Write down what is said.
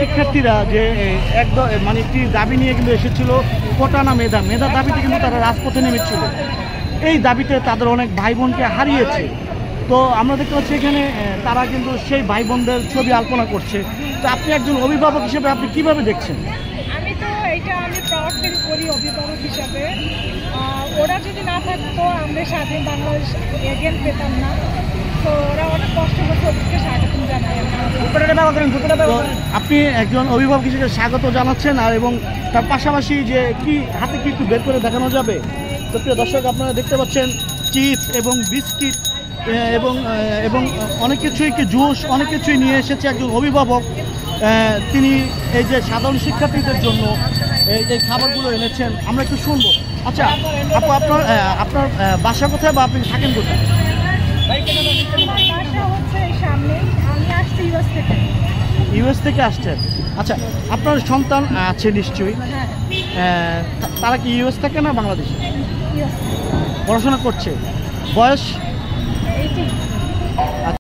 শিক্ষার্থীরা যে একদম মানে একটি দাবি নিয়ে কিন্তু এসেছিল কোটা না মেধা, মেধা দাবিতে কিন্তু তারা রাজপথে নেমেছিল। এই দাবিতে তাদের অনেক ভাই বোনকে হারিয়েছে। তো আমরা দেখতে পাচ্ছি এখানে তারা কিন্তু সেই ভাই বোনদের ছবি আলপনা করছে। তো আপনি একজন অভিভাবক হিসেবে আপনি কিভাবে দেখছেন? আমি তো এইটা আমি প্রাউড ফিল করি অভিভাবক হিসাবে। ওরা যদি না থাকতো আমরা স্বাধীন বাংলাদেশ এগেন পেতাম না। তো ওরা অনেক কষ্ট করতে ওদেরকে স্বাগতম জানাই। তো আপনি একজন অভিভাবক হিসেবে স্বাগত জানাচ্ছেন, আর এবং তার পাশাপাশি যে কি হাতে কি একটু বের করে দেখানো যাবে? তো প্রিয় দর্শক, আপনারা দেখতে পাচ্ছেন চিপস এবং বিস্কিট এবং এবং অনেক কিছুই, কি জুস, অনেক কিছুই নিয়ে এসেছে একজন অভিভাবক। তিনি এই যে সাধারণ শিক্ষার্থীদের জন্য এই খাবারগুলো এনেছেন। আমরা একটু শুনবো। আচ্ছা আপু, আপনার বাসা কোথায় বা আপনি থাকেন কোথায়? বাসা হচ্ছে এই সামনেই। আমি আসছি ইউএস থেকে। ইউএস থেকে আসছেন? আচ্ছা, আপনার সন্তান আছে নিশ্চয়ই। তারা কি ইউএস থেকে না বাংলাদেশে পড়াশোনা করছে? বয়স? 18।